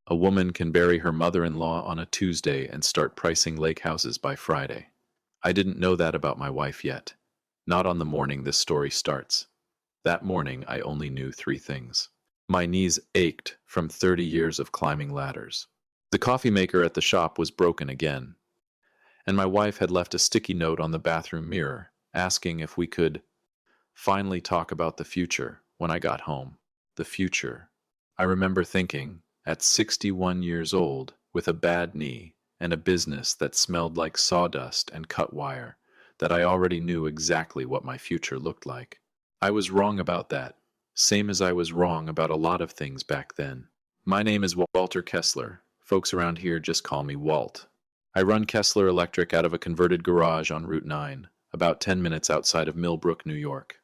A woman can bury her mother-in-law on a Tuesday and start pricing lake houses by Friday. I didn't know that about my wife yet. Not on the morning this story starts. That morning, I only knew three things. My knees ached from 30 years of climbing ladders. The coffee maker at the shop was broken again, and my wife had left a sticky note on the bathroom mirror asking if we could finally talk about the future when I got home. The future. I remember thinking, at 61 years old, with a bad knee and a business that smelled like sawdust and cut wire, that I already knew exactly what my future looked like. I was wrong about that, same as I was wrong about a lot of things back then. My name is Walter Kessler. Folks around here just call me Walt. I run Kessler Electric out of a converted garage on Route 9, about 10 minutes outside of Millbrook, New York.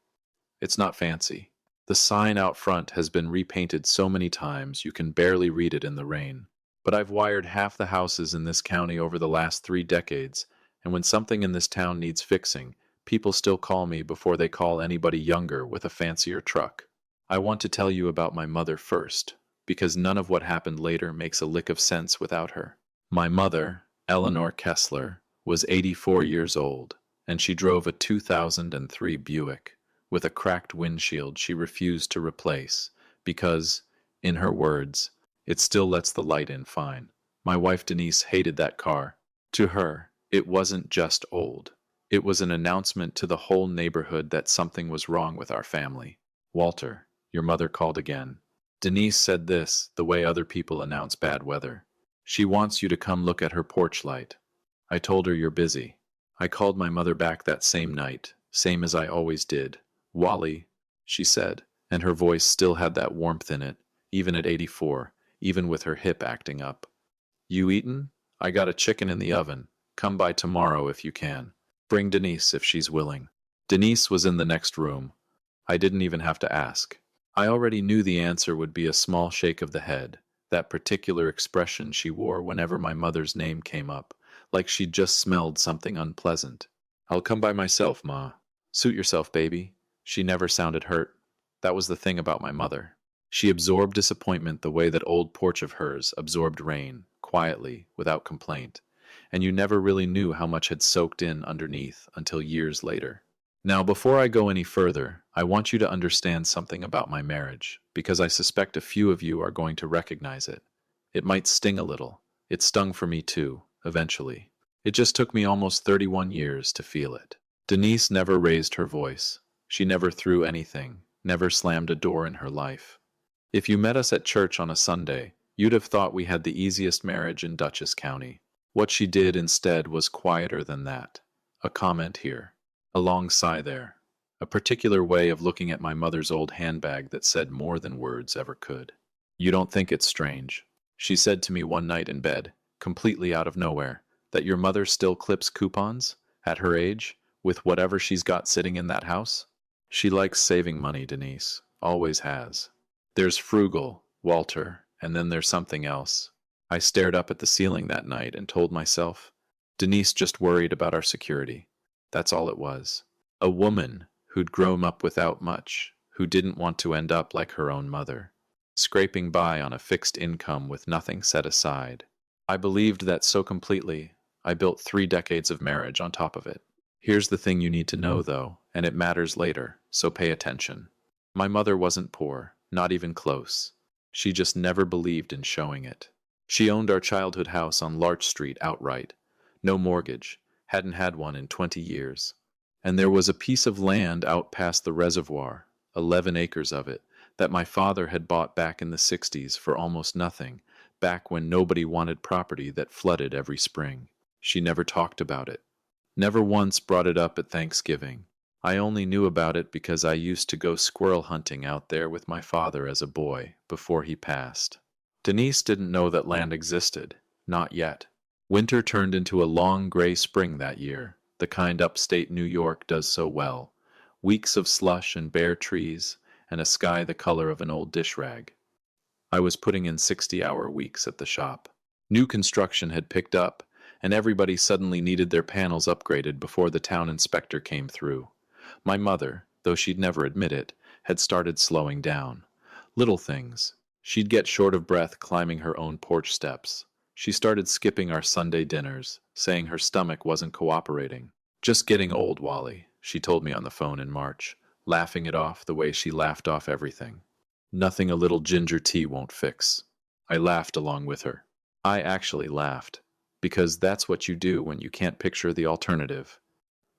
It's not fancy. The sign out front has been repainted so many times you can barely read it in the rain. But I've wired half the houses in this county over the last 3 decades, and when something in this town needs fixing, people still call me before they call anybody younger with a fancier truck. I want to tell you about my mother first, because none of what happened later makes a lick of sense without her. My mother, Eleanor Kessler, was 84 years old, and she drove a 2003 Buick with a cracked windshield she refused to replace because, in her words, it still lets the light in fine. My wife Denise hated that car. To her, it wasn't just old. It was an announcement to the whole neighborhood that something was wrong with our family. Walter, your mother called again. Denise said this, the way other people announce bad weather. She wants you to come look at her porch light. I told her you're busy. I called my mother back that same night, same as I always did. Wally, she said, and her voice still had that warmth in it, even at 84, even with her hip acting up. You eaten? I got a chicken in the oven. Come by tomorrow if you can. Bring Denise if she's willing. Denise was in the next room. I didn't even have to ask. I already knew the answer would be a small shake of the head, that particular expression she wore whenever my mother's name came up, like she'd just smelled something unpleasant. I'll come by myself, Ma. Suit yourself, baby. She never sounded hurt. That was the thing about my mother. She absorbed disappointment the way that old porch of hers absorbed rain, quietly, without complaint, and you never really knew how much had soaked in underneath until years later. Now, before I go any further, I want you to understand something about my marriage, because I suspect a few of you are going to recognize it. It might sting a little. It stung for me too, eventually. It just took me almost 31 years to feel it. Denise never raised her voice. She never threw anything, never slammed a door in her life. If you met us at church on a Sunday, you'd have thought we had the easiest marriage in Dutchess County. What she did instead was quieter than that. A comment here, a long sigh there, a particular way of looking at my mother's old handbag that said more than words ever could. You don't think it's strange? She said to me one night in bed, completely out of nowhere, that your mother still clips coupons, at her age, with whatever she's got sitting in that house? She likes saving money, Denise. Always has. There's frugal, Walter, and then there's something else. I stared up at the ceiling that night and told myself, Denise just worried about our security. That's all it was. A woman who'd grown up without much, who didn't want to end up like her own mother, scraping by on a fixed income with nothing set aside. I believed that so completely, I built 3 decades of marriage on top of it. Here's the thing you need to know, though, and it matters later, so pay attention. My mother wasn't poor, not even close. She just never believed in showing it. She owned our childhood house on Larch Street outright. No mortgage, hadn't had one in 20 years. And there was a piece of land out past the reservoir, 11 acres of it, that my father had bought back in the 60s for almost nothing, back when nobody wanted property that flooded every spring. She never talked about it. Never once brought it up at Thanksgiving. I only knew about it because I used to go squirrel hunting out there with my father as a boy, before he passed. Denise didn't know that land existed. Not yet. Winter turned into a long gray spring that year, the kind upstate New York does so well. Weeks of slush and bare trees, and a sky the color of an old dish rag. I was putting in 60-hour weeks at the shop. New construction had picked up, and everybody suddenly needed their panels upgraded before the town inspector came through. My mother, though she'd never admit it, had started slowing down. Little things. She'd get short of breath climbing her own porch steps. She started skipping our Sunday dinners, saying her stomach wasn't cooperating. Just getting old, Wally, she told me on the phone in March, laughing it off the way she laughed off everything. Nothing a little ginger tea won't fix. I laughed along with her. I actually laughed, because that's what you do when you can't picture the alternative.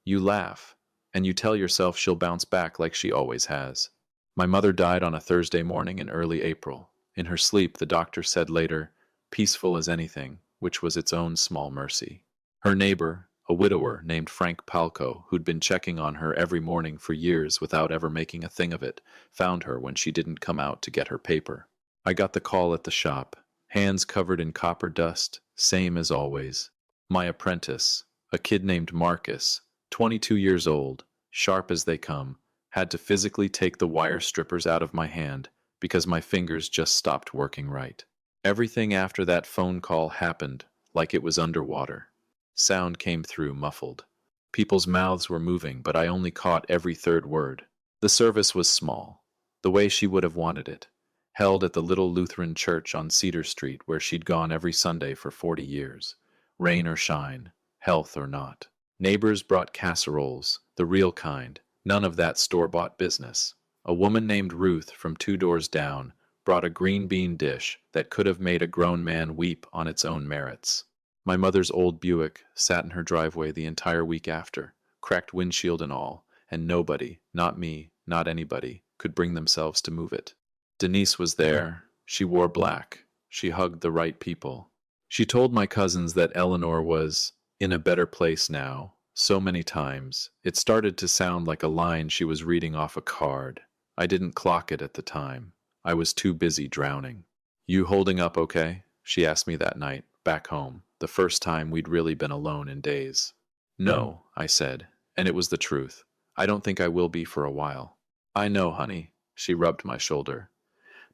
You laugh, and you tell yourself she'll bounce back like she always has. My mother died on a Thursday morning in early April. In her sleep, the doctor said later, peaceful as anything, which was its own small mercy. Her neighbor, a widower named Frank Palco, who'd been checking on her every morning for years without ever making a thing of it, found her when she didn't come out to get her paper. I got the call at the shop, hands covered in copper dust, same as always. My apprentice, a kid named Marcus, 22 years old, sharp as they come, had to physically take the wire strippers out of my hand because my fingers just stopped working right. Everything after that phone call happened like it was underwater. Sound came through muffled. People's mouths were moving, but I only caught every third word. The service was small, the way she would have wanted it, held at the little Lutheran church on Cedar Street where she'd gone every Sunday for 40 years, rain or shine, health or not. Neighbors brought casseroles, the real kind, none of that store-bought business. A woman named Ruth from 2 doors down brought a green bean dish that could have made a grown man weep on its own merits. My mother's old Buick sat in her driveway the entire week after, cracked windshield and all, and nobody, not me, not anybody, could bring themselves to move it. Denise was there. She wore black. She hugged the right people. She told my cousins that Eleanor was in a better place now, so many times. It started to sound like a line she was reading off a card. I didn't clock it at the time. I was too busy drowning. You holding up okay? She asked me that night, back home, the first time we'd really been alone in days. No, I said, and it was the truth. I don't think I will be for a while. I know, honey. She rubbed my shoulder.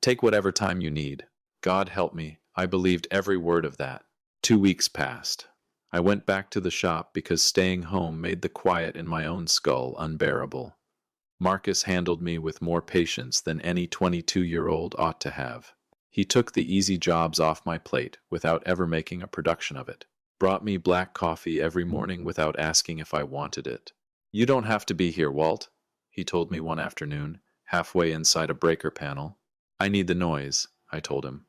Take whatever time you need. God help me, I believed every word of that. 2 weeks passed. I went back to the shop because staying home made the quiet in my own skull unbearable. Marcus handled me with more patience than any 22-year-old ought to have. He took the easy jobs off my plate without ever making a production of it. Brought me black coffee every morning without asking if I wanted it. You don't have to be here, Walt, he told me one afternoon, halfway inside a breaker panel. I need the noise, I told him.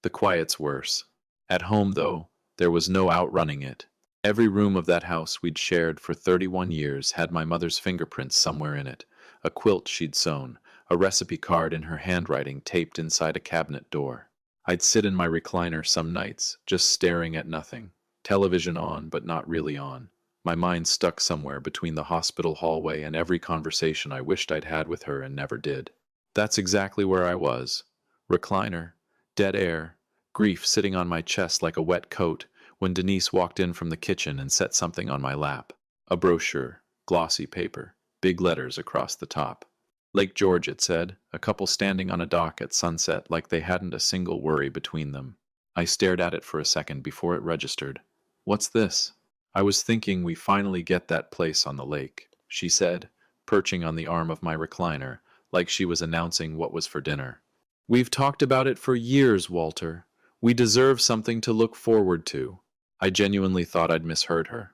The quiet's worse. At home, though, there was no outrunning it. Every room of that house we'd shared for 31 years had my mother's fingerprints somewhere in it, a quilt she'd sewn, a recipe card in her handwriting taped inside a cabinet door. I'd sit in my recliner some nights, just staring at nothing. Television on, but not really on. My mind stuck somewhere between the hospital hallway and every conversation I wished I'd had with her and never did. That's exactly where I was. Recliner, dead air, grief sitting on my chest like a wet coat, when Denise walked in from the kitchen and set something on my lap. A brochure, glossy paper, big letters across the top. Lake George, it said, a couple standing on a dock at sunset like they hadn't a single worry between them. I stared at it for a second before it registered. What's this? I was thinking we finally get that place on the lake, she said, perching on the arm of my recliner, like she was announcing what was for dinner. We've talked about it for years, Walter. We deserve something to look forward to. I genuinely thought I'd misheard her.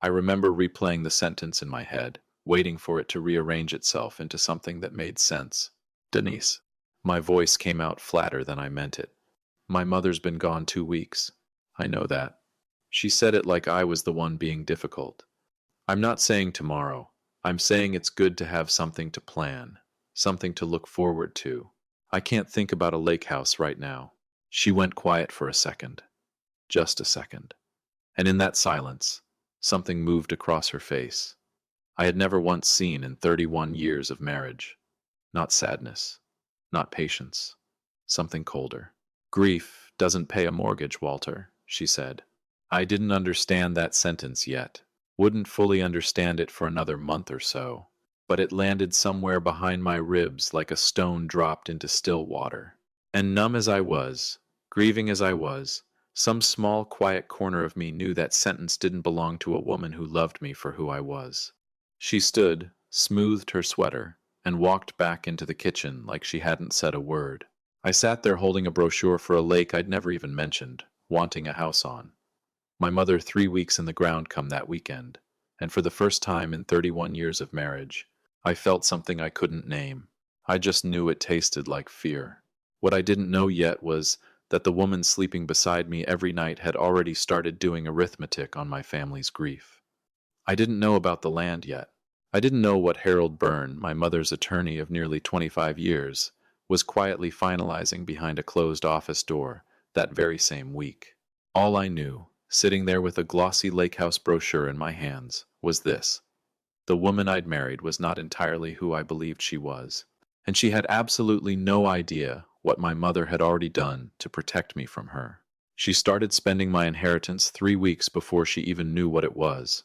I remember replaying the sentence in my head, waiting for it to rearrange itself into something that made sense. Denise. My voice came out flatter than I meant it. My mother's been gone 2 weeks. I know that. She said it like I was the one being difficult. I'm not saying tomorrow. I'm saying it's good to have something to plan, something to look forward to. I can't think about a lake house right now. She went quiet for a second. Just a second. And in that silence, something moved across her face. I had never once seen in 31 years of marriage. Not sadness, not patience, something colder. Grief doesn't pay a mortgage, Walter, she said. I didn't understand that sentence yet. Wouldn't fully understand it for another month or so. But it landed somewhere behind my ribs like a stone dropped into still water. And numb as I was, grieving as I was, some small, quiet corner of me knew that sentence didn't belong to a woman who loved me for who I was. She stood, smoothed her sweater, and walked back into the kitchen like she hadn't said a word. I sat there holding a brochure for a lake I'd never even mentioned, wanting a house on. My mother 3 weeks in the ground come that weekend, and for the first time in 31 years of marriage, I felt something I couldn't name. I just knew it tasted like fear. What I didn't know yet was that the woman sleeping beside me every night had already started doing arithmetic on my family's grief. I didn't know about the land yet. I didn't know what Harold Byrne, my mother's attorney of nearly 25 years, was quietly finalizing behind a closed office door that very same week. All I knew, sitting there with a glossy lake house brochure in my hands, was this. The woman I'd married was not entirely who I believed she was, and she had absolutely no idea what my mother had already done to protect me from her. She started spending my inheritance 3 weeks before she even knew what it was.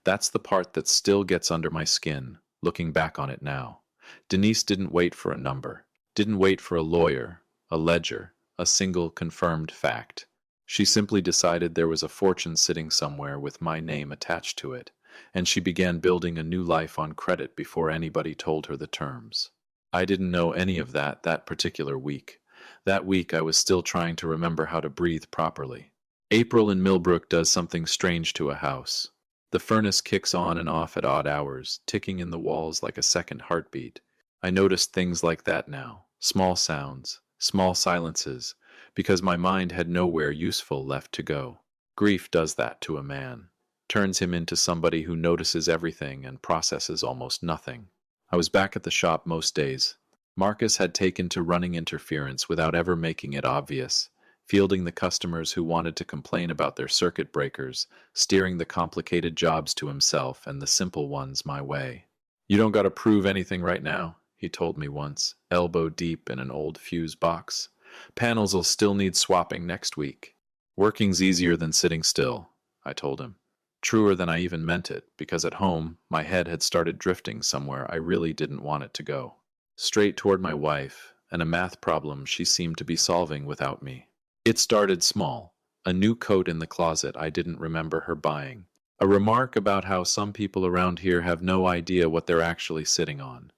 That's the part that still gets under my skin, looking back on it now. Denise didn't wait for a number, didn't wait for a lawyer, a ledger, a single confirmed fact. She simply decided there was a fortune sitting somewhere with my name attached to it, and she began building a new life on credit before anybody told her the terms. I didn't know any of that particular week. That week I was still trying to remember how to breathe properly. April in Millbrook does something strange to a house. The furnace kicks on and off at odd hours, ticking in the walls like a second heartbeat. I noticed things like that now, small sounds, small silences, because my mind had nowhere useful left to go. Grief does that to a man, turns him into somebody who notices everything and processes almost nothing. I was back at the shop most days. Marcus had taken to running interference without ever making it obvious, fielding the customers who wanted to complain about their circuit breakers, steering the complicated jobs to himself and the simple ones my way. "You don't got to prove anything right now," he told me once, elbow deep in an old fuse box. "Panels'll still need swapping next week." "Working's easier than sitting still," I told him. Truer than I even meant it, because at home, my head had started drifting somewhere I really didn't want it to go. Straight toward my wife, and a math problem she seemed to be solving without me. It started small, a new coat in the closet I didn't remember her buying, a remark about how some people around here have no idea what they're actually sitting on.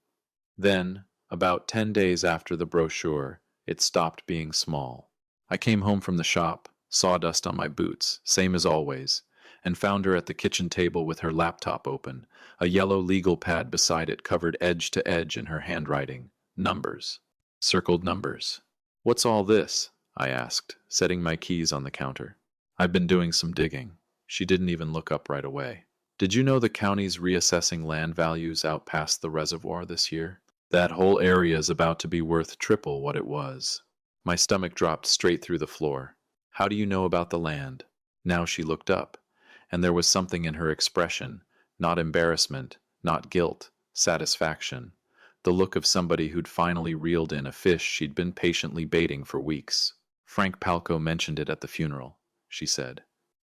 Then, about 10 days after the brochure, it stopped being small. I came home from the shop, sawdust on my boots, same as always, and found her at the kitchen table with her laptop open, a yellow legal pad beside it covered edge to edge in her handwriting. Numbers. Circled numbers. "What's all this?" I asked, setting my keys on the counter. "I've been doing some digging." She didn't even look up right away. "Did you know the county's reassessing land values out past the reservoir this year? That whole area is about to be worth triple what it was." My stomach dropped straight through the floor. "How do you know about the land?" Now she looked up, and there was something in her expression, not embarrassment, not guilt, satisfaction. The look of somebody who'd finally reeled in a fish she'd been patiently baiting for weeks. "Frank Palco mentioned it at the funeral," she said.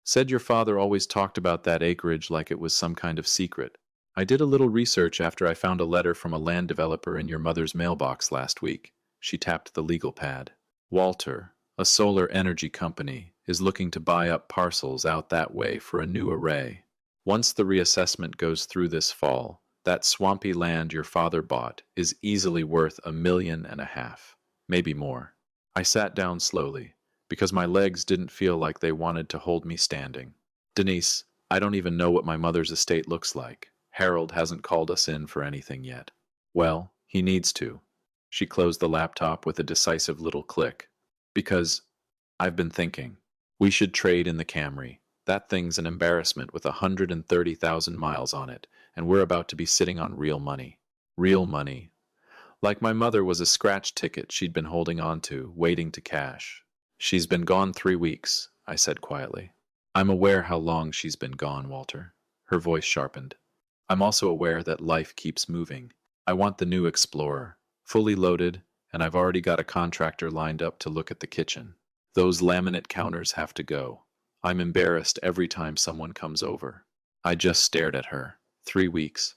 "Said your father always talked about that acreage like it was some kind of secret. I did a little research after I found a letter from a land developer in your mother's mailbox last week." She tapped the legal pad. "Walter, a solar energy company, is looking to buy up parcels out that way for a new array. Once the reassessment goes through this fall, that swampy land your father bought is easily worth $1.5 million, maybe more." I sat down slowly, because my legs didn't feel like they wanted to hold me standing. "Denise, I don't even know what my mother's estate looks like. Harold hasn't called us in for anything yet." "Well, he needs to." She closed the laptop with a decisive little click. "Because I've been thinking. We should trade in the Camry. That thing's an embarrassment with 130,000 miles on it, and we're about to be sitting on real money." Real money. Like my mother was a scratch ticket she'd been holding on to, waiting to cash. "She's been gone 3 weeks, I said quietly. "I'm aware how long she's been gone, Walter." Her voice sharpened. "I'm also aware that life keeps moving. I want the new Explorer, fully loaded, and I've already got a contractor lined up to look at the kitchen. Those laminate counters have to go. I'm embarrassed every time someone comes over." I just stared at her. 3 weeks.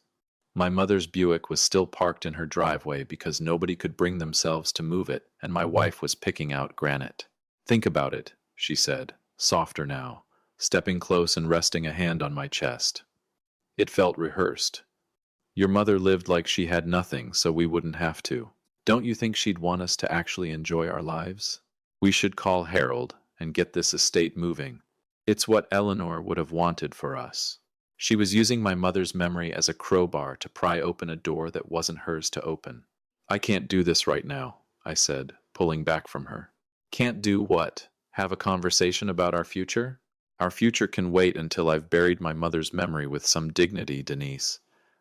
My mother's Buick was still parked in her driveway because nobody could bring themselves to move it, and my wife was picking out granite. "Think about it," she said, softer now, stepping close and resting a hand on my chest. It felt rehearsed. "Your mother lived like she had nothing, so we wouldn't have to. Don't you think she'd want us to actually enjoy our lives? We should call Harold and get this estate moving. It's what Eleanor would have wanted for us. She was using my mother's memory as a crowbar to pry open a door that wasn't hers to open. I can't do this right now, I said, pulling back from her. Can't do what? Have a conversation about our future? Our future can wait until I've buried my mother's memory with some dignity, Denise.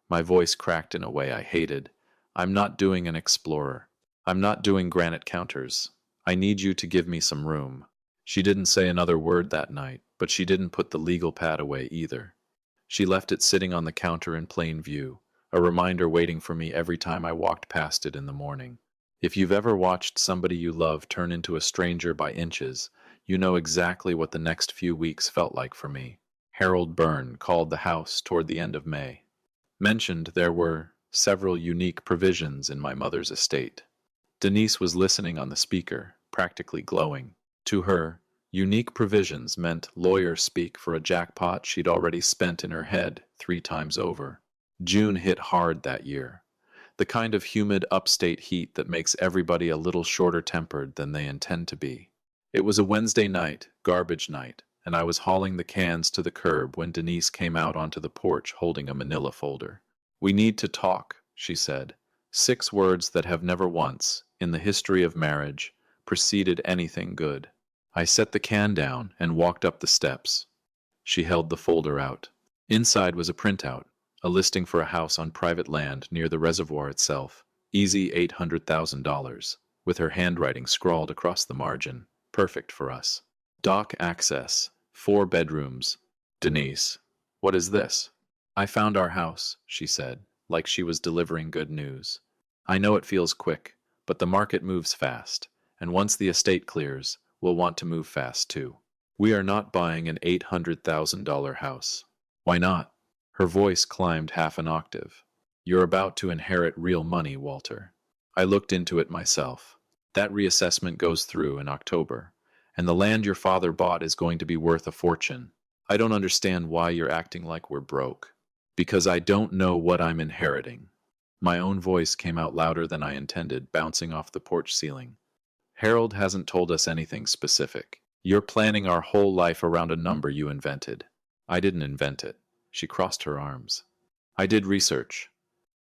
My voice cracked in a way I hated. I'm not doing an explorer. I'm not doing granite counters. I need you to give me some room. She didn't say another word that night, but she didn't put the legal pad away either. She left it sitting on the counter in plain view, a reminder waiting for me every time I walked past it in the morning. If you've ever watched somebody you love turn into a stranger by inches, you know exactly what the next few weeks felt like for me. Harold Byrne called the house toward the end of May. Mentioned there were several unique provisions in my mother's estate. Denise was listening on the speaker, practically glowing. To her, unique provisions meant lawyer speak for a jackpot she'd already spent in her head 3 times over. June hit hard that year. The kind of humid upstate heat that makes everybody a little shorter-tempered than they intend to be. It was a Wednesday night, garbage night, and I was hauling the cans to the curb when Denise came out onto the porch holding a manila folder. We need to talk, she said. 6 words that have never once, in the history of marriage, preceded anything good. I set the can down and walked up the steps. She held the folder out. Inside was a printout, a listing for a house on private land near the reservoir itself. Easy $800,000, with her handwriting scrawled across the margin. Perfect for us. Dock access, 4 bedrooms. Denise, what is this? I found our house, she said, like she was delivering good news. I know it feels quick, but the market moves fast, and once the estate clears, we'll want to move fast too. We are not buying an $800,000 house. Why not? Her voice climbed half an octave. You're about to inherit real money, Walter. I looked into it myself. That reassessment goes through in October, and the land your father bought is going to be worth a fortune. I don't understand why you're acting like we're broke. Because I don't know what I'm inheriting. My own voice came out louder than I intended, bouncing off the porch ceiling. Harold hasn't told us anything specific. You're planning our whole life around a number you invented. I didn't invent it. She crossed her arms. I did research.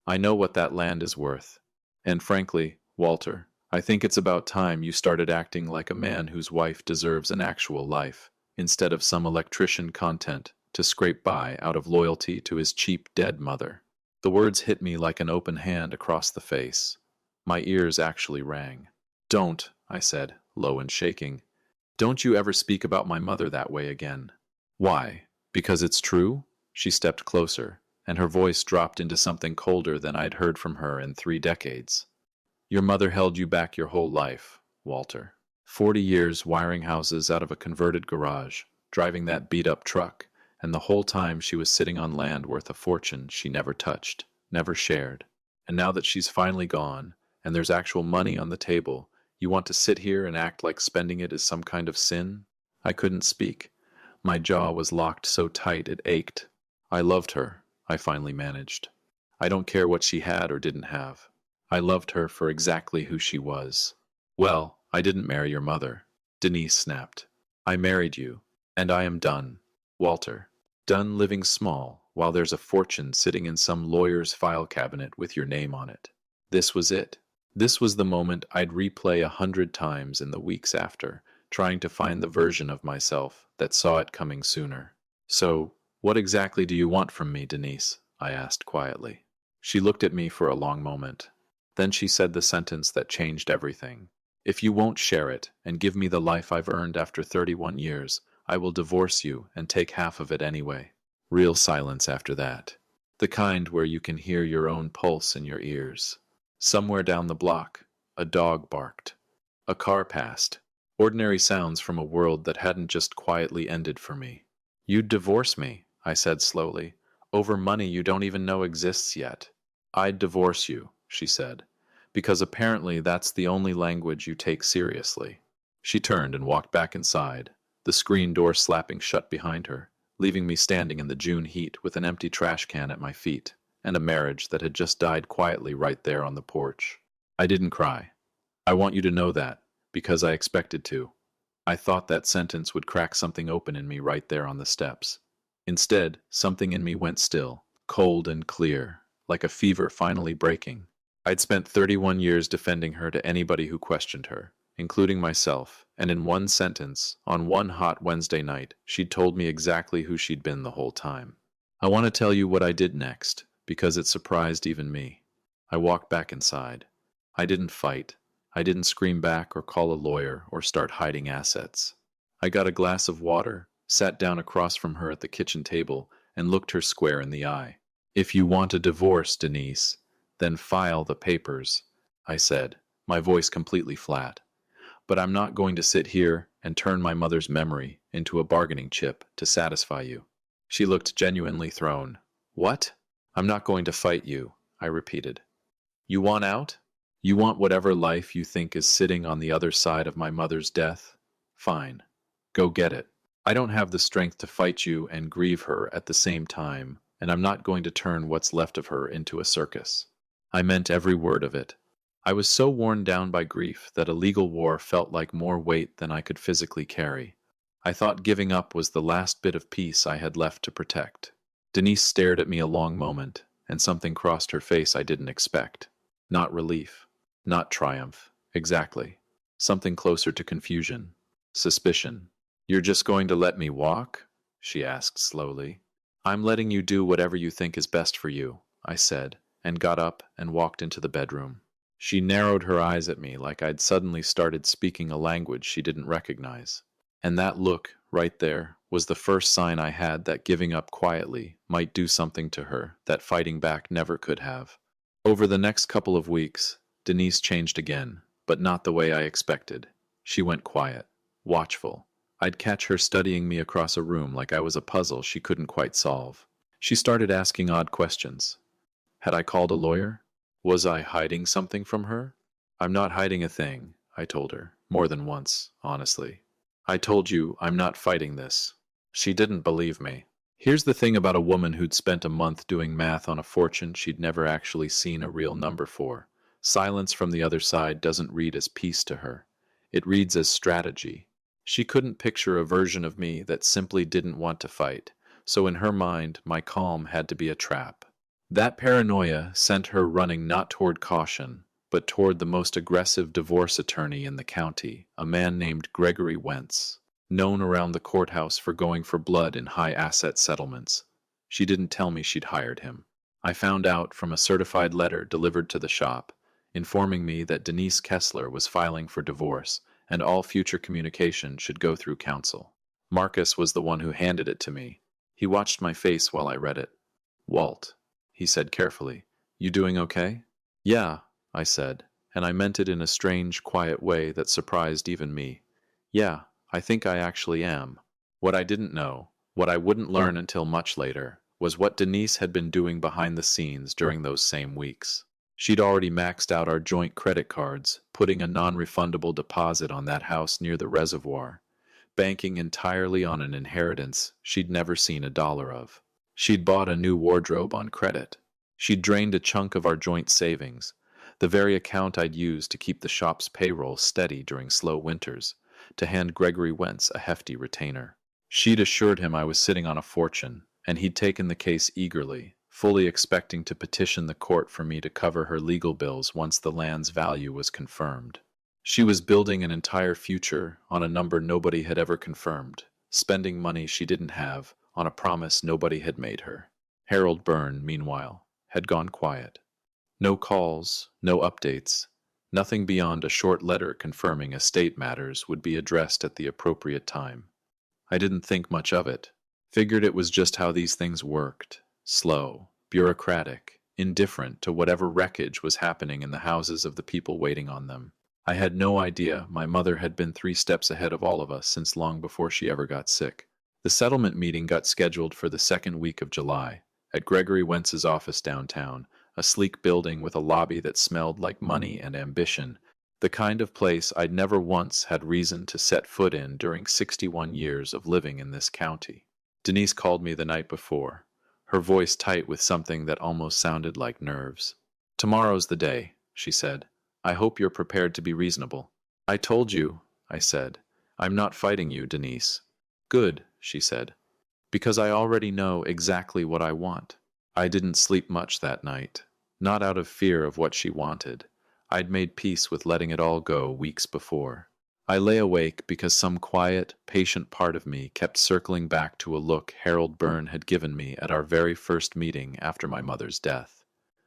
I know what that land is worth. And frankly, Walter, I think it's about time you started acting like a man whose wife deserves an actual life, instead of some electrician content to scrape by out of loyalty to his cheap dead mother. The words hit me like an open hand across the face. My ears actually rang. Don't, I said, low and shaking. Don't you ever speak about my mother that way again. Why? Because it's true? She stepped closer, and her voice dropped into something colder than I'd heard from her in 3 decades. Your mother held you back your whole life, Walter. 40 years wiring houses out of a converted garage, driving that beat-up truck, and the whole time she was sitting on land worth a fortune she never touched, never shared. And now that she's finally gone, and there's actual money on the table, you want to sit here and act like spending it is some kind of sin? I couldn't speak. My jaw was locked so tight it ached. I loved her, I finally managed. I don't care what she had or didn't have. I loved her for exactly who she was. Well, I didn't marry your mother, Denise snapped. I married you, and I am done, Walter. Done living small while there's a fortune sitting in some lawyer's file cabinet with your name on it. This was it. This was the moment I'd replay 100 times in the weeks after, trying to find the version of myself that saw it coming sooner. So, what exactly do you want from me, Denise? I asked quietly. She looked at me for a long moment. Then she said the sentence that changed everything. If you won't share it and give me the life I've earned after 31 years, I will divorce you and take half of it anyway. Real silence after that. The kind where you can hear your own pulse in your ears. Somewhere down the block, a dog barked. A car passed. Ordinary sounds from a world that hadn't just quietly ended for me. You'd divorce me, I said slowly, over money you don't even know exists yet. I'd divorce you, she said, because apparently that's the only language you take seriously. She turned and walked back inside, the screen door slapping shut behind her, leaving me standing in the June heat with an empty trash can at my feet, and a marriage that had just died quietly right there on the porch. I didn't cry. I want you to know that, because I expected to. I thought that sentence would crack something open in me right there on the steps. Instead, something in me went still, cold and clear, like a fever finally breaking. I'd spent 31 years defending her to anybody who questioned her, including myself, and in one sentence, on one hot Wednesday night, she'd told me exactly who she'd been the whole time. I want to tell you what I did next, because it surprised even me. I walked back inside. I didn't fight. I didn't scream back or call a lawyer or start hiding assets. I got a glass of water, sat down across from her at the kitchen table, and looked her square in the eye. "If you want a divorce, Denise, then file the papers," I said, my voice completely flat. "But I'm not going to sit here and turn my mother's memory into a bargaining chip to satisfy you." She looked genuinely thrown. "What?" "I'm not going to fight you," I repeated. "You want out? You want whatever life you think is sitting on the other side of my mother's death? Fine. Go get it. I don't have the strength to fight you and grieve her at the same time, and I'm not going to turn what's left of her into a circus." I meant every word of it. I was so worn down by grief that a legal war felt like more weight than I could physically carry. I thought giving up was the last bit of peace I had left to protect. Denise stared at me a long moment, and something crossed her face I didn't expect. Not relief. Not triumph. Exactly. Something closer to confusion. Suspicion. "You're just going to let me walk?" she asked slowly. "I'm letting you do whatever you think is best for you," I said, and got up and walked into the bedroom. She narrowed her eyes at me like I'd suddenly started speaking a language she didn't recognize. And that look, right there, was the first sign I had that giving up quietly might do something to her that fighting back never could have. Over the next couple of weeks, Denise changed again, but not the way I expected. She went quiet, watchful. I'd catch her studying me across a room like I was a puzzle she couldn't quite solve. She started asking odd questions. Had I called a lawyer? Was I hiding something from her? "I'm not hiding a thing," I told her, more than once, honestly. "I told you I'm not fighting this." She didn't believe me. Here's the thing about a woman who'd spent a month doing math on a fortune she'd never actually seen a real number for. Silence from the other side doesn't read as peace to her. It reads as strategy. She couldn't picture a version of me that simply didn't want to fight, so in her mind, my calm had to be a trap. That paranoia sent her running not toward caution, but toward the most aggressive divorce attorney in the county, a man named Gregory Wentz, known around the courthouse for going for blood in high-asset settlements. She didn't tell me she'd hired him. I found out from a certified letter delivered to the shop, informing me that Denise Kessler was filing for divorce, and all future communication should go through counsel. Marcus was the one who handed it to me. He watched my face while I read it. "Walt," he said carefully, "you doing okay?" "Yeah," I said, and I meant it in a strange, quiet way that surprised even me. "Yeah, I think I actually am." What I didn't know, what I wouldn't learn until much later, was what Denise had been doing behind the scenes during those same weeks. She'd already maxed out our joint credit cards, putting a non-refundable deposit on that house near the reservoir, banking entirely on an inheritance she'd never seen a dollar of. She'd bought a new wardrobe on credit. She'd drained a chunk of our joint savings, the very account I'd used to keep the shop's payroll steady during slow winters, to hand Gregory Wentz a hefty retainer. She'd assured him I was sitting on a fortune, and he'd taken the case eagerly, fully expecting to petition the court for me to cover her legal bills once the land's value was confirmed. She was building an entire future on a number nobody had ever confirmed, spending money she didn't have on a promise nobody had made her. Harold Byrne, meanwhile, had gone quiet. No calls, no updates, nothing beyond a short letter confirming estate matters would be addressed at the appropriate time. I didn't think much of it. Figured it was just how these things worked. Slow, bureaucratic, indifferent to whatever wreckage was happening in the houses of the people waiting on them. I had no idea my mother had been 3 steps ahead of all of us since long before she ever got sick. The settlement meeting got scheduled for the second week of July, at Gregory Wentz's office downtown, a sleek building with a lobby that smelled like money and ambition, the kind of place I'd never once had reason to set foot in during 61 years of living in this county. Denise called me the night before, her voice tight with something that almost sounded like nerves. "Tomorrow's the day," she said. I hope you're prepared to be reasonable. I told you, I said. I'm not fighting you, Denise. Good, she said. Because I already know exactly what I want. I didn't sleep much that night. Not out of fear of what she wanted. I'd made peace with letting it all go weeks before. I lay awake because some quiet, patient part of me kept circling back to a look Harold Byrne had given me at our very first meeting after my mother's death.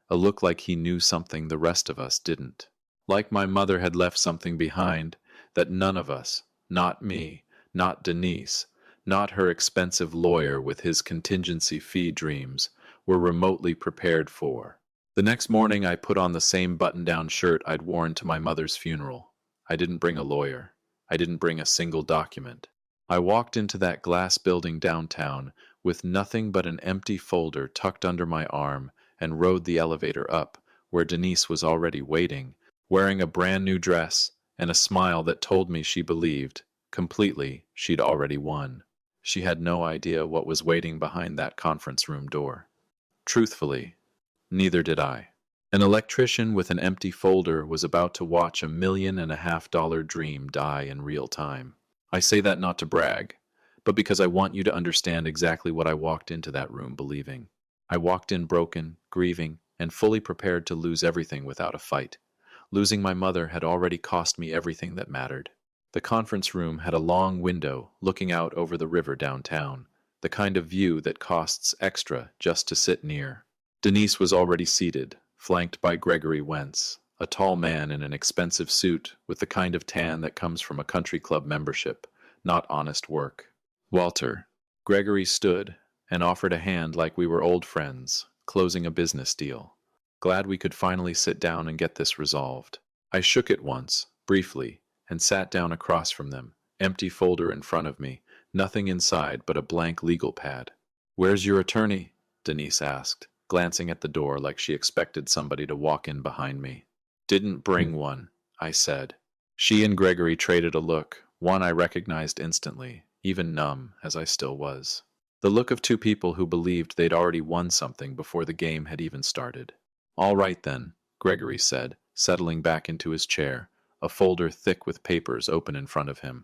A look like he knew something the rest of us didn't. Like my mother had left something behind that none of us, not me, not Denise, not her expensive lawyer with his contingency fee dreams, were remotely prepared for. The next morning I put on the same button-down shirt I'd worn to my mother's funeral. I didn't bring a lawyer. I didn't bring a single document. I walked into that glass building downtown with nothing but an empty folder tucked under my arm and rode the elevator up, where Denise was already waiting, wearing a brand new dress and a smile that told me she believed, completely, she'd already won. She had no idea what was waiting behind that conference room door. Truthfully, neither did I. An electrician with an empty folder was about to watch $1.5 million dream die in real time. I say that not to brag, but because I want you to understand exactly what I walked into that room believing. I walked in broken, grieving, and fully prepared to lose everything without a fight. Losing my mother had already cost me everything that mattered. The conference room had a long window looking out over the river downtown, the kind of view that costs extra just to sit near. Denise was already seated, flanked by Gregory Wentz, a tall man in an expensive suit with the kind of tan that comes from a country club membership, not honest work. Walter. Gregory stood and offered a hand like we were old friends, closing a business deal. Glad we could finally sit down and get this resolved. I shook it once, briefly, and sat down across from them, empty folder in front of me, nothing inside but a blank legal pad. "Where's your attorney?" Denise asked, glancing at the door like she expected somebody to walk in behind me. "Didn't bring one," I said. She and Gregory traded a look, one I recognized instantly, even numb as I still was. The look of two people who believed they'd already won something before the game had even started. "All right then," Gregory said, settling back into his chair, a folder thick with papers open in front of him.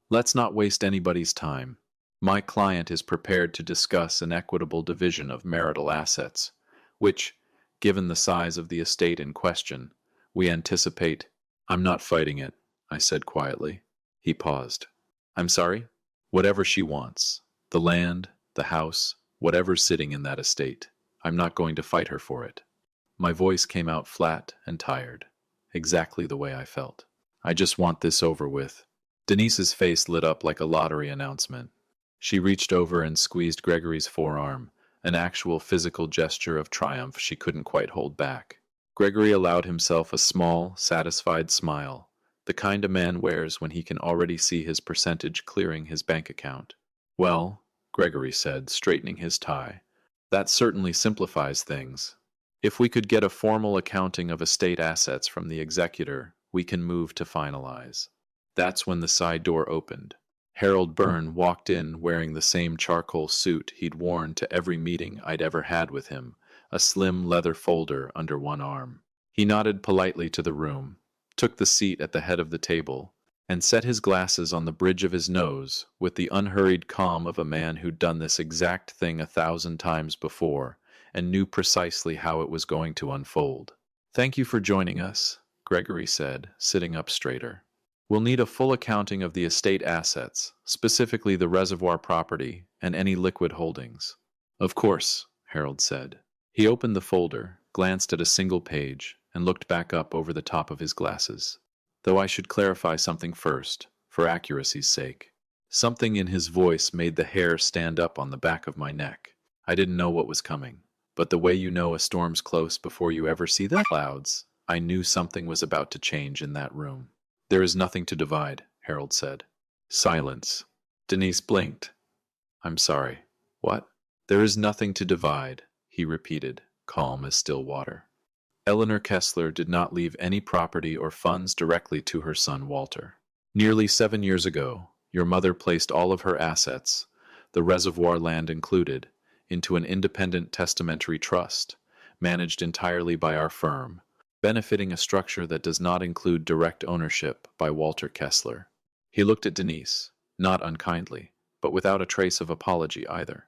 "Let's not waste anybody's time. My client is prepared to discuss an equitable division of marital assets, which, given the size of the estate in question, we anticipate—" "I'm not fighting it," I said quietly. He paused. "I'm sorry? Whatever she wants. The land, the house, whatever's sitting in that estate. I'm not going to fight her for it." My voice came out flat and tired, exactly the way I felt. "I just want this over with." Denise's face lit up like a lottery announcement. She reached over and squeezed Gregory's forearm, an actual physical gesture of triumph she couldn't quite hold back. Gregory allowed himself a small, satisfied smile, the kind a man wears when he can already see his percentage clearing his bank account. "Well," Gregory said, straightening his tie, "that certainly simplifies things. If we could get a formal accounting of estate assets from the executor, we can move to finalize." That's when the side door opened. Harold Byrne walked in wearing the same charcoal suit he'd worn to every meeting I'd ever had with him, a slim leather folder under one arm. He nodded politely to the room, took the seat at the head of the table, and set his glasses on the bridge of his nose with the unhurried calm of a man who'd done this exact thing 1,000 times before and knew precisely how it was going to unfold. "Thank you for joining us," Gregory said, sitting up straighter. "We'll need a full accounting of the estate assets, specifically the reservoir property and any liquid holdings." "Of course," Harold said. He opened the folder, glanced at a single page, and looked back up over the top of his glasses. "Though I should clarify something first, for accuracy's sake." Something in his voice made the hair stand up on the back of my neck. I didn't know what was coming, but the way you know a storm's close before you ever see the clouds, I knew something was about to change in that room. "There is nothing to divide," Harold said. Silence. Denise blinked. "I'm sorry. What?" "There is nothing to divide," he repeated, calm as still water. "Eleanor Kessler did not leave any property or funds directly to her son Walter. Nearly 7 years ago, your mother placed all of her assets, the reservoir land included, into an independent testamentary trust, managed entirely by our firm, Benefiting a Structure That Does Not Include Direct Ownership by Walter Kessler. He looked at Denise, not unkindly, but without a trace of apology either.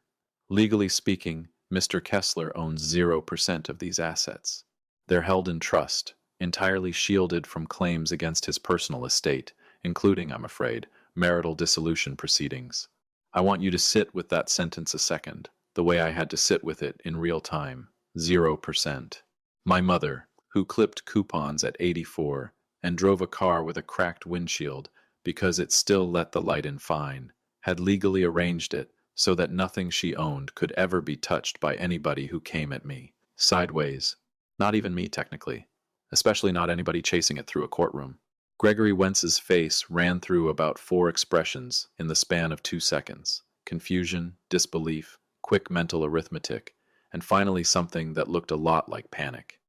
Legally speaking, Mr. Kessler owns 0% of these assets. They're held in trust, entirely shielded from claims against his personal estate, including, I'm afraid, marital dissolution proceedings. I want you to sit with that sentence a second, the way I had to sit with it in real time. 0%. My mother, who clipped coupons at 84 and drove a car with a cracked windshield because it still let the light in fine, had legally arranged it so that nothing she owned could ever be touched by anybody who came at me, sideways. Not even me, technically. Especially not anybody chasing it through a courtroom. Gregory Wentz's face ran through about 4 expressions in the span of 2 seconds. Confusion, disbelief, quick mental arithmetic, and finally something that looked a lot like panic.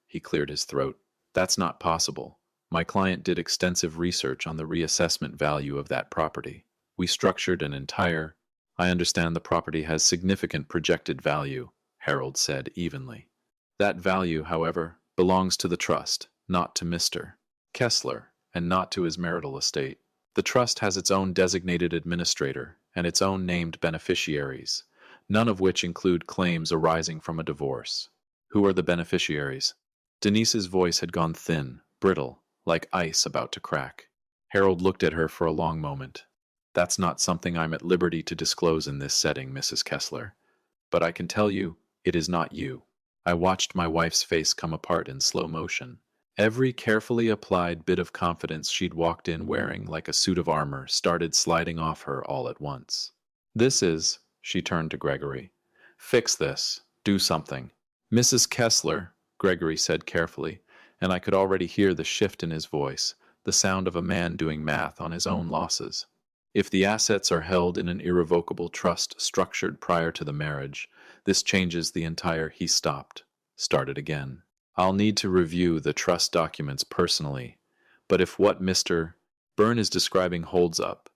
He cleared his throat. That's not possible. My client did extensive research on the reassessment value of that property. We structured an entire... I understand the property has significant projected value, Harold said evenly. That value, however, belongs to the trust, not to Mr. Kessler, and not to his marital estate. The trust has its own designated administrator and its own named beneficiaries, none of which include claims arising from a divorce. Who are the beneficiaries? Denise's voice had gone thin, brittle, like ice about to crack. Harold looked at her for a long moment. That's not something I'm at liberty to disclose in this setting, Mrs. Kessler. But I can tell you, it is not you. I watched my wife's face come apart in slow motion. Every carefully applied bit of confidence she'd walked in wearing like a suit of armor started sliding off her all at once. She turned to Gregory. Fix this. Do something. Mrs. Kessler, Gregory said carefully, and I could already hear the shift in his voice, the sound of a man doing math on his own losses. If the assets are held in an irrevocable trust structured prior to the marriage, this changes the entire... He stopped. Started again. I'll need to review the trust documents personally, but if what Mr. Byrne is describing holds up,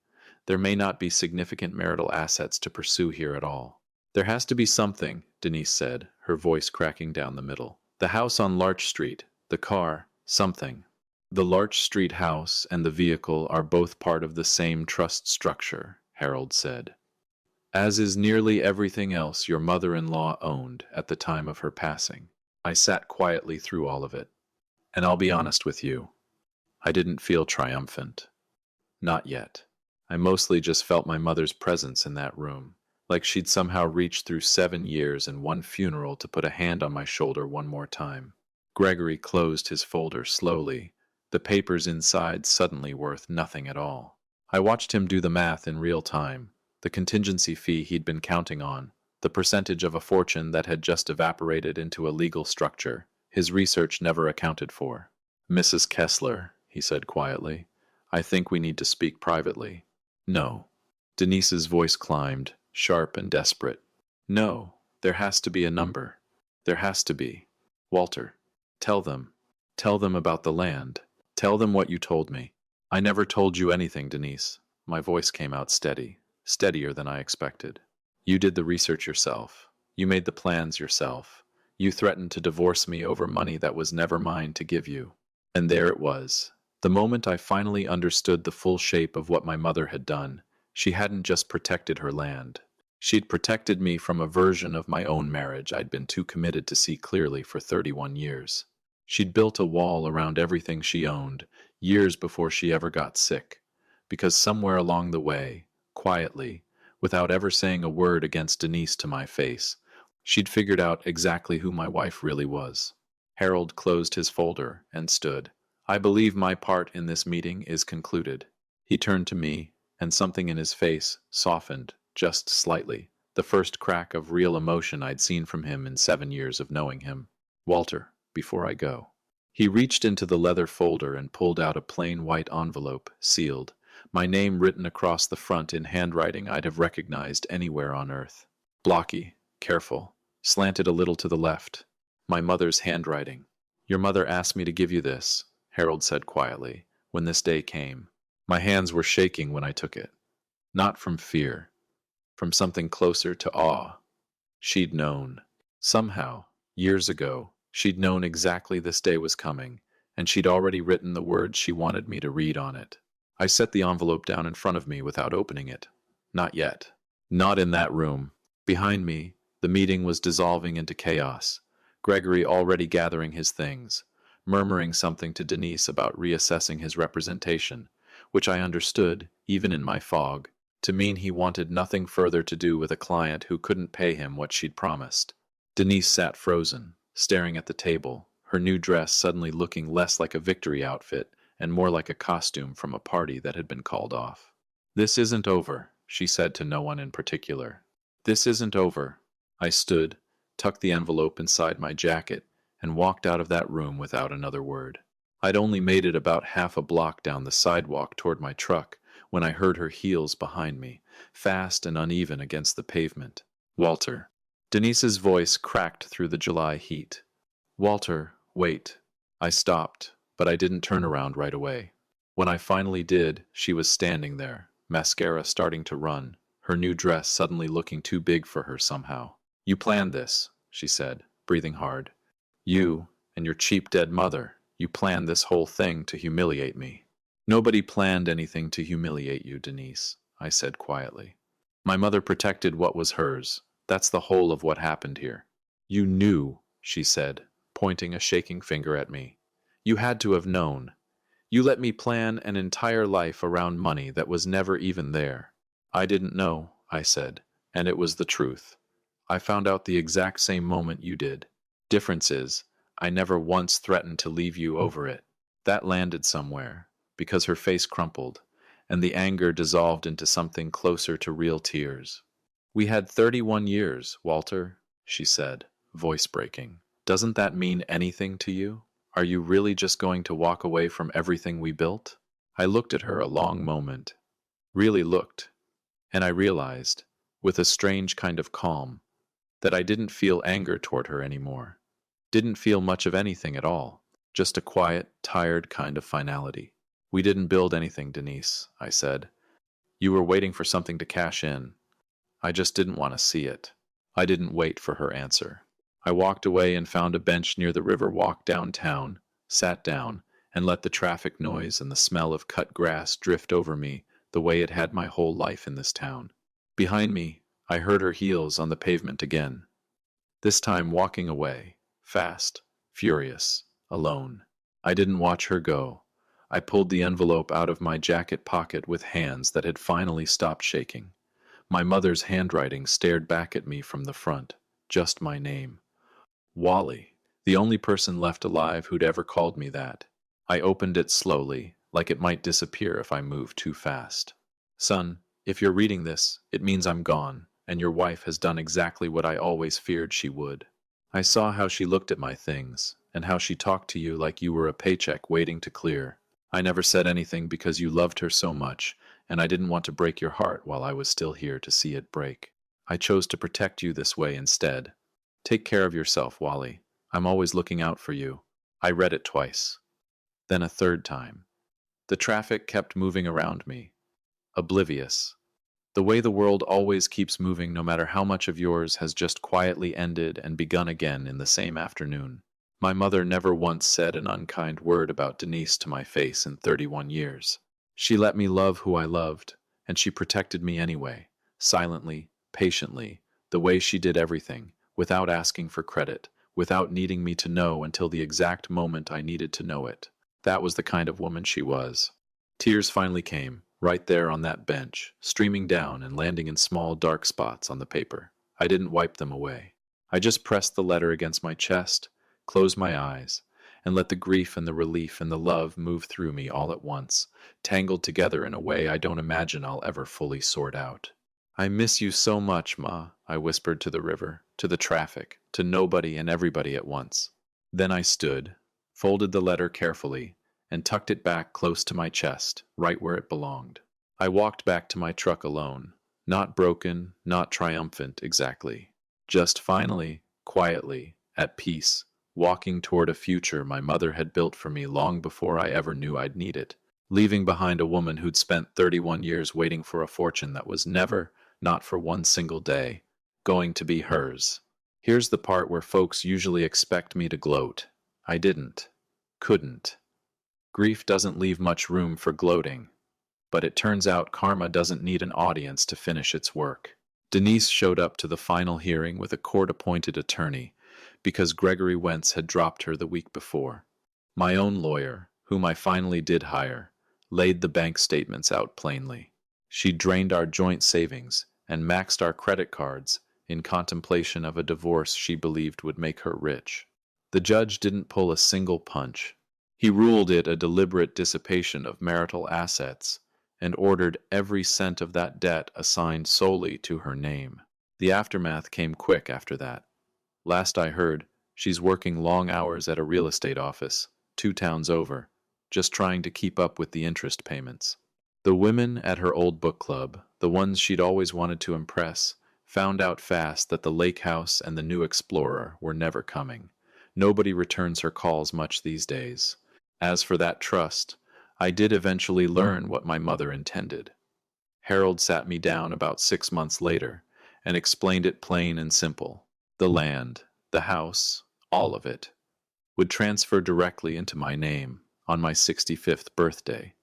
there may not be significant marital assets to pursue here at all. There has to be something, Denise said, her voice cracking down the middle. The house on Larch Street, the car, something. The Larch Street house and the vehicle are both part of the same trust structure, Harold said. As is nearly everything else your mother-in-law owned at the time of her passing. I sat quietly through all of it. And I'll be honest with you, I didn't feel triumphant. Not yet. I mostly just felt my mother's presence in that room, like she'd somehow reached through 7 years and 1 funeral to put a hand on my shoulder one more time. Gregory closed his folder slowly, the papers inside suddenly worth nothing at all. I watched him do the math in real time, the contingency fee he'd been counting on, the percentage of a fortune that had just evaporated into a legal structure his research never accounted for. Mrs. Kessler, he said quietly, I think we need to speak privately. No. Denise's voice climbed, sharp and desperate. No, there has to be a number. There has to be. Walter, tell them. Tell them about the land. Tell them what you told me. I never told you anything, Denise. My voice came out steady, steadier than I expected. You did the research yourself. You made the plans yourself. You threatened to divorce me over money that was never mine to give you. And there it was. The moment I finally understood the full shape of what my mother had done, she hadn't just protected her land. She'd protected me from a version of my own marriage I'd been too committed to see clearly for 31 years. She'd built a wall around everything she owned, years before she ever got sick, because somewhere along the way, quietly, without ever saying a word against Denise to my face, she'd figured out exactly who my wife really was. Harold closed his folder and stood. I believe my part in this meeting is concluded. He turned to me, and something in his face softened, just slightly, the first crack of real emotion I'd seen from him in 7 years of knowing him. Walter, before I go. He reached into the leather folder and pulled out a plain white envelope, sealed, my name written across the front in handwriting I'd have recognized anywhere on earth. Blocky, careful, slanted a little to the left. My mother's handwriting. Your mother asked me to give you this, Harold said quietly, when this day came. My hands were shaking when I took it. Not from fear, from something closer to awe. She'd known. Somehow, years ago, She'd known exactly this day was coming, and she'd already written the words she wanted me to read on it. I set the envelope down in front of me without opening it. Not yet. Not in that room. Behind me, the meeting was dissolving into chaos. Gregory already gathering his things, murmuring something to Denise about reassessing his representation, which I understood, even in my fog, to mean he wanted nothing further to do with a client who couldn't pay him what she'd promised. Denise sat frozen, staring at the table, her new dress suddenly looking less like a victory outfit and more like a costume from a party that had been called off. "This isn't over," she said to no one in particular. "This isn't over." I stood, tucked the envelope inside my jacket, and walked out of that room without another word. I'd only made it about half a block down the sidewalk toward my truck when I heard her heels behind me, fast and uneven against the pavement. "Walter." Denise's voice cracked through the July heat. "Walter, wait." I stopped, but I didn't turn around right away. When I finally did, she was standing there, mascara starting to run, her new dress suddenly looking too big for her somehow. "You planned this," she said, breathing hard. "You and your cheap dead mother, you planned this whole thing to humiliate me." "Nobody planned anything to humiliate you, Denise," I said quietly. "My mother protected what was hers. That's the whole of what happened here." "You knew," she said, pointing a shaking finger at me. "You had to have known. You let me plan an entire life around money that was never even there." "I didn't know," I said, and it was the truth. "I found out the exact same moment you did. Difference is, I never once threatened to leave you over it." That landed somewhere, because her face crumpled, and the anger dissolved into something closer to real tears. "We had 31 years, Walter," she said, voice breaking. "Doesn't that mean anything to you? Are you really just going to walk away from everything we built?" I looked at her a long moment, really looked, and I realized, with a strange kind of calm, that I didn't feel anger toward her anymore. Didn't feel much of anything at all, just a quiet, tired kind of finality. "We didn't build anything, Denise," I said. "You were waiting for something to cash in. I just didn't want to see it." I didn't wait for her answer. I walked away and found a bench near the river walk downtown, sat down, and let the traffic noise and the smell of cut grass drift over me the way it had my whole life in this town. Behind me, I heard her heels on the pavement again. This time walking away, fast, furious, alone. I didn't watch her go. I pulled the envelope out of my jacket pocket with hands that had finally stopped shaking. My mother's handwriting stared back at me from the front, just my name. Wally, the only person left alive who'd ever called me that. I opened it slowly, like it might disappear if I moved too fast. "Son, if you're reading this, it means I'm gone, and your wife has done exactly what I always feared she would." I saw how she looked at my things, and how she talked to you like you were a paycheck waiting to clear. I never said anything because you loved her so much, and I didn't want to break your heart while I was still here to see it break. I chose to protect you this way instead. "Take care of yourself, Wally. I'm always looking out for you." I read it twice. Then a third time. The traffic kept moving around me, oblivious. The way the world always keeps moving no matter how much of yours has just quietly ended and begun again in the same afternoon. My mother never once said an unkind word about Denise to my face in 31 years. She let me love who I loved, and she protected me anyway, silently, patiently, the way she did everything, without asking for credit, without needing me to know until the exact moment I needed to know it. That was the kind of woman she was. Tears finally came, right there on that bench, streaming down and landing in small dark spots on the paper. I didn't wipe them away. I just pressed the letter against my chest, closed my eyes, and let the grief and the relief and the love move through me all at once, tangled together in a way I don't imagine I'll ever fully sort out. "I miss you so much, Ma," I whispered to the river, to the traffic, to nobody and everybody at once. Then I stood, folded the letter carefully, and tucked it back close to my chest, right where it belonged. I walked back to my truck alone, not broken, not triumphant exactly, just finally, quietly, at peace, walking toward a future my mother had built for me long before I ever knew I'd need it, leaving behind a woman who'd spent 31 years waiting for a fortune that was never, not for one single day, going to be hers. Here's the part where folks usually expect me to gloat. I didn't. Couldn't. Grief doesn't leave much room for gloating. But it turns out karma doesn't need an audience to finish its work. Denise showed up to the final hearing with a court-appointed attorney because Gregory Wentz had dropped her the week before. My own lawyer, whom I finally did hire, laid the bank statements out plainly. She drained our joint savings and maxed our credit cards in contemplation of a divorce she believed would make her rich. The judge didn't pull a single punch. He ruled it a deliberate dissipation of marital assets and ordered every cent of that debt assigned solely to her name. The aftermath came quick after that. Last I heard, she's working long hours at a real estate office, 2 towns over, just trying to keep up with the interest payments. The women at her old book club, the ones she'd always wanted to impress, found out fast that the lake house and the new explorer were never coming. Nobody returns her calls much these days. As for that trust, I did eventually learn what my mother intended. Harold sat me down about 6 months later and explained it plain and simple. The land, the house, all of it, would transfer directly into my name on my 65th birthday,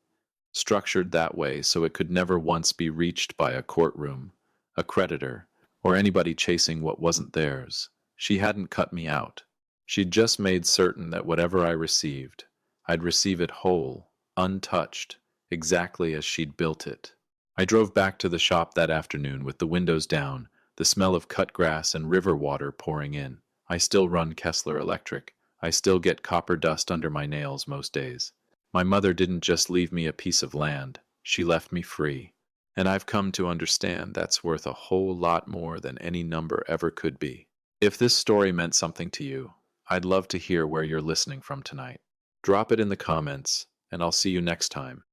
structured that way so it could never once be reached by a courtroom, a creditor, or anybody chasing what wasn't theirs. She hadn't cut me out. She'd just made certain that whatever I received, I'd receive it whole, untouched, exactly as she'd built it. I drove back to the shop that afternoon with the windows down, the smell of cut grass and river water pouring in. I still run Kessler Electric. I still get copper dust under my nails most days. My mother didn't just leave me a piece of land. She left me free. And I've come to understand that's worth a whole lot more than any number ever could be. If this story meant something to you, I'd love to hear where you're listening from tonight. Drop it in the comments, and I'll see you next time.